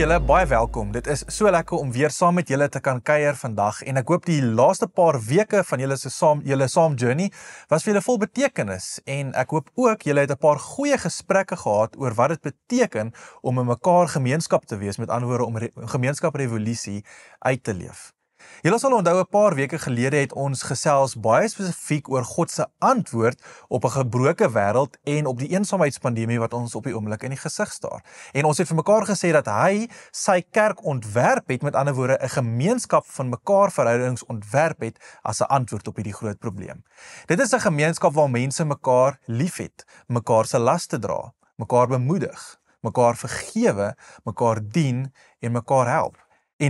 julle, baie welkom. Dit is so lekker om weer saam met julle te kan kuier vandag en ek hoop die laaste paar weke van julle saam journey was vir julle vol betekenis en ek hoop ook julle het 'n paar goeie gesprekke gehad oor wat dit beteken om in mekaar gemeenskap te wees, met ander woorde om gemeenskap revolusie uit te leef. Julle sal onthou 'n paar weke gelede het ons gesels baie spesifiek oor God se antwoord op 'n gebroke wêreld en op die eensaamheidspandemie wat ons op die oomblik in die gesig staar. En ons het vir mekaar gesê dat hy sy kerk ontwerp het, met ander woorde 'n gemeenskap van mekaar verhoudings ontwerp het as 'n antwoord op hierdie groot probleem. Dit is 'n gemeenskap waar mense mekaar liefhet, mekaar se laste dra, mekaar bemoedig, mekaar vergewe, mekaar dien en mekaar help. En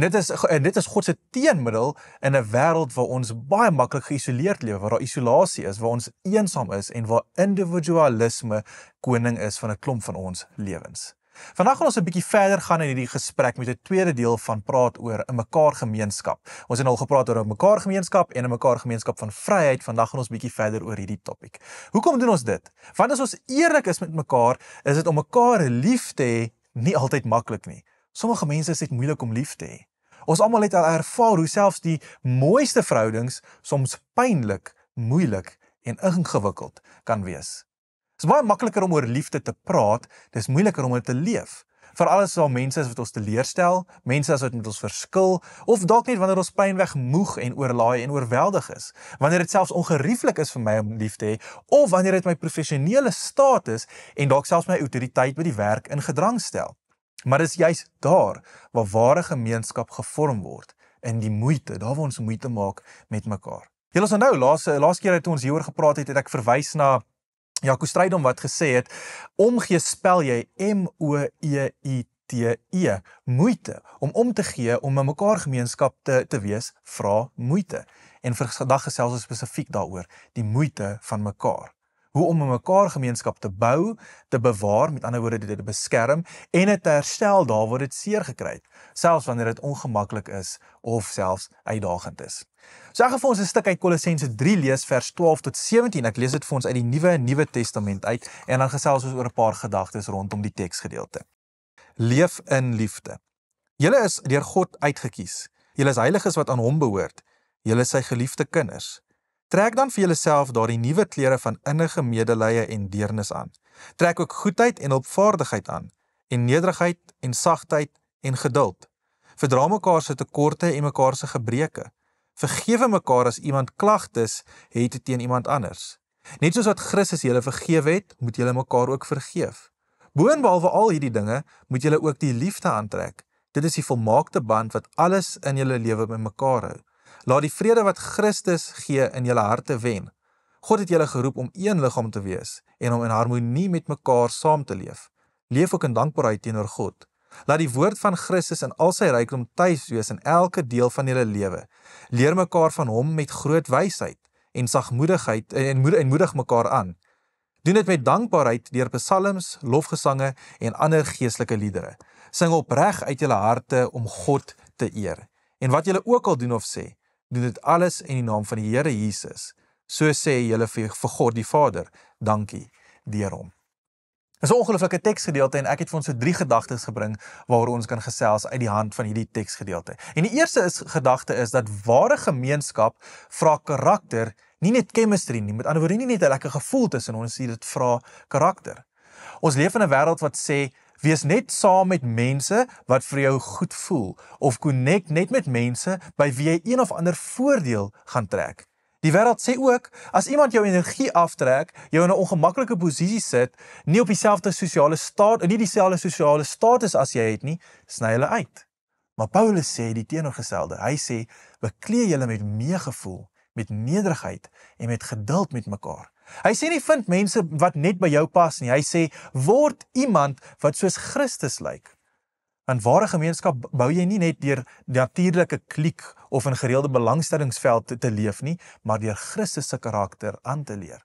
dit is God se teenmiddel in 'n wêreld waar ons baie maklik geïsoleerd lewe, waar daar isolasie is, waar ons eensaam is en waar individualisme koning is van 'n klomp van ons lewens. Vandag gaan ons 'n bietjie verder gaan in hierdie gesprek met 'n tweede deel van praat oor 'n mekaar gemeenskap. Ons het al gepraat oor 'n mekaar gemeenskap en 'n mekaar gemeenskap van vryheid. Vandag gaan ons bietjie verder oor hierdie topik. Hoekom doen ons dit? Want as ons eerlik is met mekaar, is dit om mekaar lief te hê nie altyd maklik nie. Sommige mense is dit moeilik om lief te hê. Ons almal het al ervaar hoe selfs die mooiste verhoudings soms pynlik, moeilik en ingewikkeld kan wees. Dit is baie makliker om oor liefde te praat, dis moeiliker om dit te leef. Veral as daar mense is wat ons teleurstel, mense as wat met ons verskil, of dalk net wanneer ons pynweg moeg en oorlaai en oorweldig is. Wanneer dit selfs ongerieflik is vir my om lief te hê, of wanneer dit my professionele status en dalk selfs my autoriteit by die werk in gedrang stel. Maar dis juist daar waar ware gemeenskap gevorm word, in die moeite, daar waar ons moeite maak met mekaar. Julle sal onthou, laas keer toe ons hieroor gepraat het ek verwys na Jaco Strydom wat gesê het, omgee spel jy M-O-E-I-T-E, moeite, om te gee, om in mekaar gemeenskap te wees, vra moeite. En vandag gesels ons spesifiek daaroor, die moeite van mekaar. Hoe om in mekaar gemeenskap te bou, te bewaar, met ander woorde dit te beskerm, en dit te herstel daar waar dit seer gekry het, selfs wanneer dit ongemaklik is, of selfs uitdagend is. So ek gaan vir ons 'n stuk uit Kolossense 3 lees, vers 12 tot 17, ek lees dit vir ons uit die Nuwe Testament uit, en dan gesels ons oor 'n paar gedagtes rondom die teksgedeelte. Leef in liefde. Julle is deur God uitgekies, julle is heiliges wat aan hom behoort, julle is sy geliefde kinders. Trek dan vir julleself daardie nuwe klere van innige medelee en deernis aan. Trek ook goedheid en hulpvaardigheid aan, en nederigheid en sagtheid en geduld. Verdra mekaar se tekorte en mekaar se gebreke. Vergewe mekaar as iemand klagtes het teen iemand anders. Net soos wat Christus julle vergewe het, moet julle mekaar ook vergeef. Boonbehalwe al hierdie dinge, moet julle ook die liefde aantrek. Dit is die volmaakte band wat alles in julle lewe by mekaar hou. Laat die vrede wat Christus gee in julle harte wen. God het julle geroep om een liggaam te wees en om in harmonie met mekaar saam te leef. Leef ook in dankbaarheid teenoor God. Laat die woord van Christus in al sy rykdom tuis wees in elke deel van julle lewe. Leer mekaar van hom met groot wysheid en sagmoedigheid en moedig mekaar aan. Doen dit met dankbaarheid deur psalms, lofgesange en ander geestelike liedere. Sing opreg uit julle harte om God te eer. En wat julle ook al doen of sê, doen dit alles in die naam van die Here Jesus. So sê julle vir God die Vader, dankie deur hom. Dit is 'n ongelooflike teksgedeelte en ek het vir ons so 3 gedagtes gebring waaroor ons kan gesels uit die hand van hierdie teksgedeelte. En die eerste gedagte is dat ware gemeenskap vra karakter, nie net chemistry nie, met ander woorde nie net 'n lekker gevoel tussen ons, dit vra karakter. Ons leef in 'n wêreld wat sê, wees net saam met mense wat vir jou goed voel, of connect net met mense by wie jy een of ander voordeel gaan trek. Die wêreld sê ook, as iemand jou energie aftrek, jou in 'n ongemaklike posisie sit, nie dieselfde sosiale status as jy het nie, sny hulle uit. Maar Paulus sê die teenoorgestelde. Hy sê, beklee julle met meegevoel, met nederigheid en met geduld met mekaar. Hy sê nie vind mense wat net by jou pas nie. Hy sê, word iemand wat soos Christus lyk. Want ware gemeenskap bou jy nie net deur natuurlike kliek of 'n gereelde belangstellingsveld te leef nie, maar deur Christus se karakter aan te leer.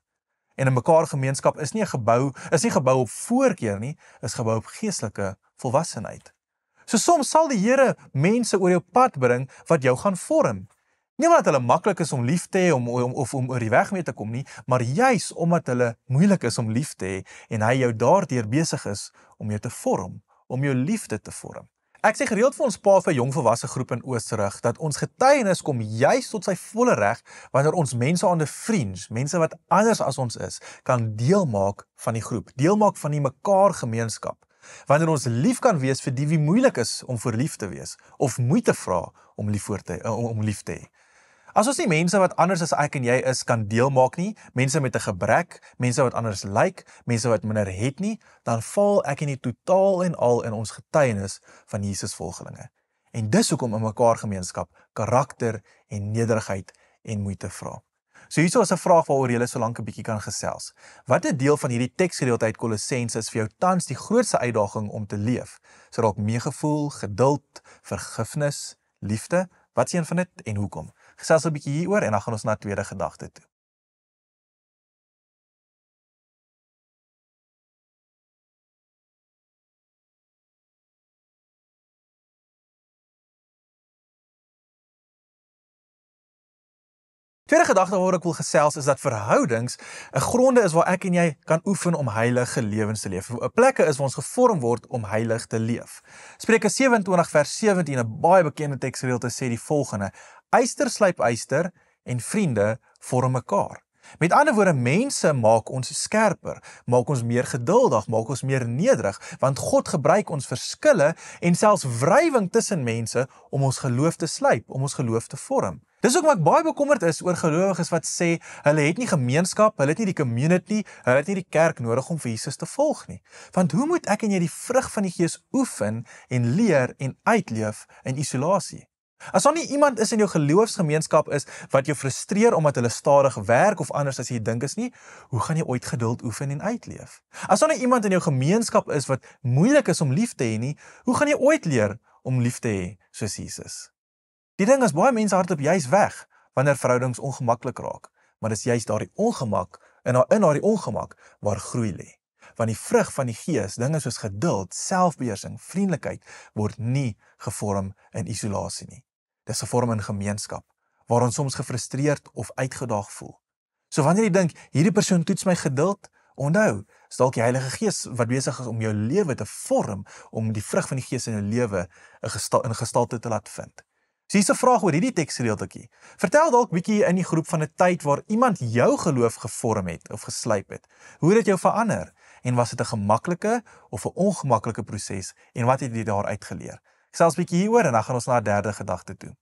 En 'n mekaar gemeenskap is nie gebou op voorkeur nie, is gebou op geestelike volwassenheid. So soms sal die Here mense oor jou pad bring wat jou gaan vorm. Nie omdat hulle maklik is om lief te hê of om oor die weg mee te kom nie, maar juis omdat hulle moeilik is om lief te hê en hy jou daardeur besig is om jou te vorm, om jou liefde te vorm. Ek sê gereeld vir ons pa vir jong volwasse groep in Oosterrug dat ons getuienis kom juis tot sy volle reg wanneer ons mense aan die fringe, mense wat anders as ons is, kan deel maak van die groep, deel maak van die mekaar gemeenskap. Wanneer ons lief kan wees vir die wie moeilik is om vir lief te wees of moeite vra om lief te hê. As ons nie mense wat anders as ek en jy is kan deel maak nie, mense met 'n gebrek, mense wat anders lyk, mense wat minder het nie, dan val ek in die totaal en al in ons getuienis van Jesus volgelinge. En dis hoekom in mekaar gemeenskap karakter en nederigheid en moeite vra. So hierso is 'n vraag waaroor jy so lank 'n bietjie kan gesels. Watter deel van hierdie teksgedeelte uit Kolossense is vir jou tans die grootste uitdaging om te leef? So dalk meegevoel, geduld, vergifnis, liefde, wat is een van dit en hoekom? Gesels 'n bietjie hieroor en dan gaan ons na tweede gedagte toe. Tweede gedagte waaroor ek wil gesels is dat verhoudings 'n gronde is waar ek en jy kan oefen om heilige lewens te leef. 'n Plekke is waar ons gevorm word om heilig te leef. Spreuke 27 vers 17, 'n baie bekende teksgedeelte sê die volgende: Yster slyp yster en vriende vorm mekaar. Met ander woorde, mense maak ons skerper, maak ons meer geduldig, maak ons meer nederig, want God gebruik ons verskille en selfs wrywing tussen mense om ons geloof te slyp, om ons geloof te vorm. Dis ook wat ek baie bekommerd is oor gelowiges wat sê, hulle het nie gemeenskap, hulle het nie die community, hulle het nie die kerk nodig om vir Jesus te volg nie. Want hoe moet ek en jy die vrug van die Gees oefen en leer en uitleef in isolasie? As daar nie iemand is in jou geloofsgemeenskap is wat jou frustreer omdat hulle stadig werk of anders as jy dink is nie, hoe gaan jy ooit geduld oefen en uitleef? As daar nie iemand in jou gemeenskap is wat moeilik is om lief te hê nie, hoe gaan jy ooit leer om lief te hê soos Jesus? Die ding is, baie mense hardloop juis weg wanneer verhoudings ongemaklik raak, maar dis juis daardie ongemak en in daardie ongemak waar groei lê. Want die vrug van die Gees, dinge soos geduld, selfbeheersing, vriendelikheid, word nie gevorm in isolasie nie. Dis gevorm in gemeenskap, waar ons soms gefrustreerd of uitgedaag voel. So wanneer jy dink, hierdie persoon toets my geduld, onthou, is dalk die Heilige Gees wat besig is om jou lewe te vorm, om die vrug van die Gees in jou lewe in gestalte te laat vind. So hier's 'n vraag oor hierdie teksgedeeltjie. Vertel dalk bietjie in die groep van 'n tyd waar iemand jou geloof gevorm het of geslyp het. Hoe het dit jou verander? En was dit 'n gemaklike of 'n ongemaklike proses en wat het jy daaruit geleer? Gesels bietjie hieroor en dan gaan ons na 'n derde gedagte toe.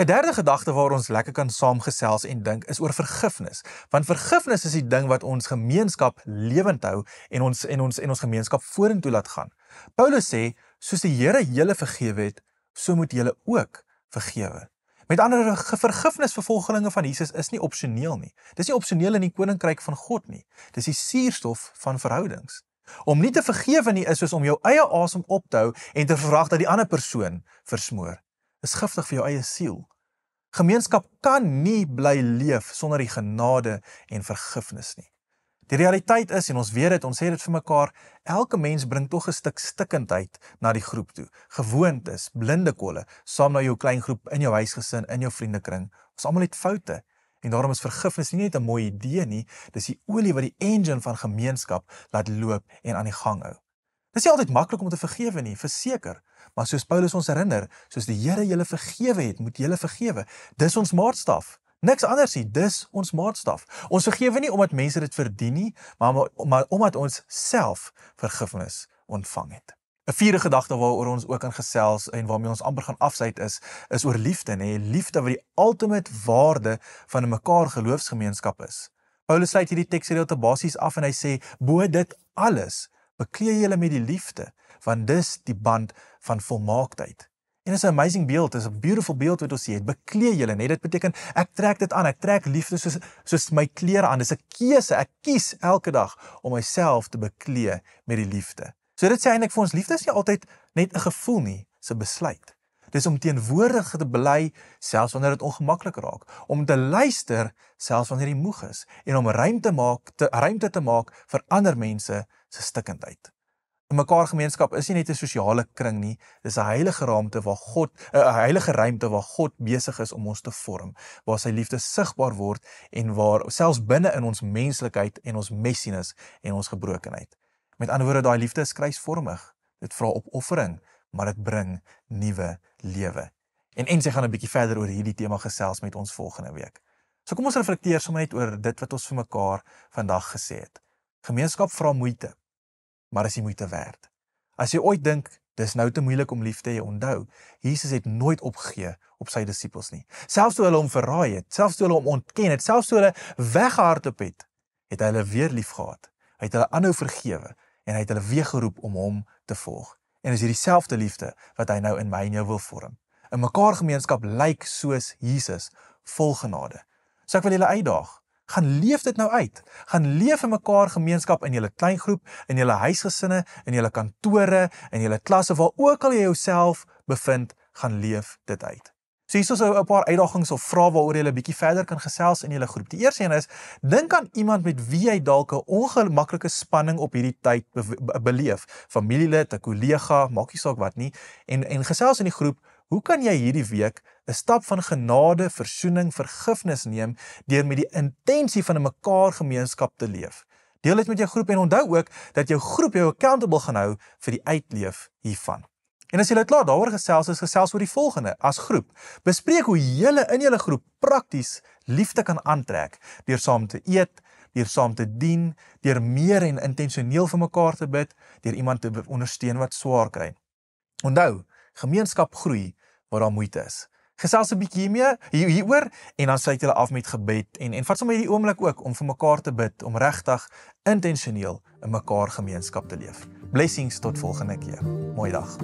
'n derde gedagte waar ons lekker kan saamgesels en dink is oor vergifnis. Want vergifnis is die ding wat ons gemeenskap lewend hou en ons gemeenskap vorentoe laat gaan. Paulus sê, soos die Here julle vergewe het, so moet julle ook vergewe. Met ander woorde, vergifnis vir volgelinge van Jesus is nie opsioneel nie. Dis nie opsioneel in die koninkryk van God nie. Dis die suurstof van verhoudings. Om nie te vergewe nie is soos om jou eie asem op te hou en te verwag dat die ander persoon versmoor. Dis giftig vir jou eie siel. Gemeenskap kan nie bly leef sonder die genade en vergifnis nie. Die realiteit is, en ons weet dit, ons sê dit vir mekaar, elke mens bring tog 'n stuk stikkindheid na die groep toe. Gewoontes, blinde kolle, saam na jou klein groep, in jou huisgesin, in jou vriendekring. Ons almal het foute. En daarom is vergifnis nie net 'n mooi idee nie, dis die olie wat die engine van gemeenskap laat loop en aan die gang hou. Dis nie altyd maklik om te vergewe nie, verseker. Maar soos Paulus ons herinner, soos die Here julle vergewe het, moet julle vergewe. Dis ons maatstaf. Niks anders nie, dis ons maatstaf. Ons vergewe nie omdat mense dit verdien nie, maar omdat ons self vergifnis ontvang het. 'n vierde gedagte waaroor ons ook in gesels en waarmee ons amper gaan afsluit is oor liefde, nê? Liefde wat die ultimate waarde van 'n mekaar geloofsgemeenskap is. Paulus sluit hierdie teksgedeelte basies af en hy sê, bo dit alles, beklee julle met die liefde, want dis die band van volmaaktheid. En dis 'n amazing beeld, dis 'n beautiful beeld wat ons sien. Beklee julle, net dit beteken ek trek dit aan, ek trek liefde soos my klere aan. Dis 'n keuse, ek kies elke dag om myself te beklee met die liefde. So dit sê eintlik vir ons, liefde is nie altyd net 'n gevoel nie, dis 'n besluit. Dis om teenwoordig te bly, selfs wanneer dit ongemaklik raak, om te luister, selfs wanneer jy moeg is, en om ruimte te maak vir ander mense se stikkindheid. 'n mekaar gemeenskap is nie net 'n sosiale kring nie, dis 'n heilige ruimte waar God besig is om ons te vorm, waar sy liefde sigbaar word en waar selfs binne in ons menslikheid en ons messiness en ons gebrokenheid. Met ander woorde, daai liefde is kruisvormig. Dit vra opoffering, maar dit bring nuwe lewe. En sy gaan 'n bietjie verder oor hierdie tema gesels met ons volgende week. So kom ons reflekteer sommer net oor dit wat ons vir mekaar vandag gesê het. Gemeenskap vra moeite, maar is die moeite werd. As jy ooit dink, dis nou te moeilik om lief te hê, onthou, Jesus het nooit opgegee op sy disippels nie. Selfs toe hulle hom verraai het, selfs toe hulle hom ontken het, selfs toe hulle weggehardloop het, het hy hulle weer lief gehad. Hy het hulle aanhou vergewe en hy het hulle weer geroep om hom te volg. En is hierdie selfde liefde wat hy nou in my en jou wil vorm. 'n mekaar gemeenskap lyk soos Jesus, vol genade. So ek wil julle uitdaag, gaan leef dit nou uit. Gaan leef 'n mekaar gemeenskap in julle kleingroep, in julle huisgesinne, in julle kantore, in julle klasse, waar ook al jy jouself bevind, gaan leef dit uit. So hier is 'n paar uitdagings of vrae waaroor jy 'n bietjie verder kan gesels in julle groep. Die eerste een is, dink aan iemand met wie jy dalk 'n ongemaklike spanning op hierdie tyd beleef. Familielid, 'n kollega, maak nie saak wat nie. En gesels in die groep, hoe kan jy hierdie week 'n stap van genade, versoening, vergifnis neem deur met die intensie van 'n mekaar gemeenskap te leef? Deel dit met jou groep en onthou ook dat jou groep jou accountable gaan hou vir die uitleef hiervan. En as julle klaar daaroor gesels oor die volgende. As groep, bespreek hoe julle in julle groep prakties liefde kan aantrek deur saam te eet, deur saam te dien, deur meer en intentioneel vir mekaar te bid, deur iemand te ondersteun wat swaar kry. Onthou, gemeenskap groei waar daar moeite is. Gesels 'n bietjie hieroor en dan sluit julle af met gebed en vat sommer hierdie oomblik ook om vir mekaar te bid, om regtig intentioneel 'n mekaar gemeenskap te leef. Blessings tot volgende keer. Mooi dag.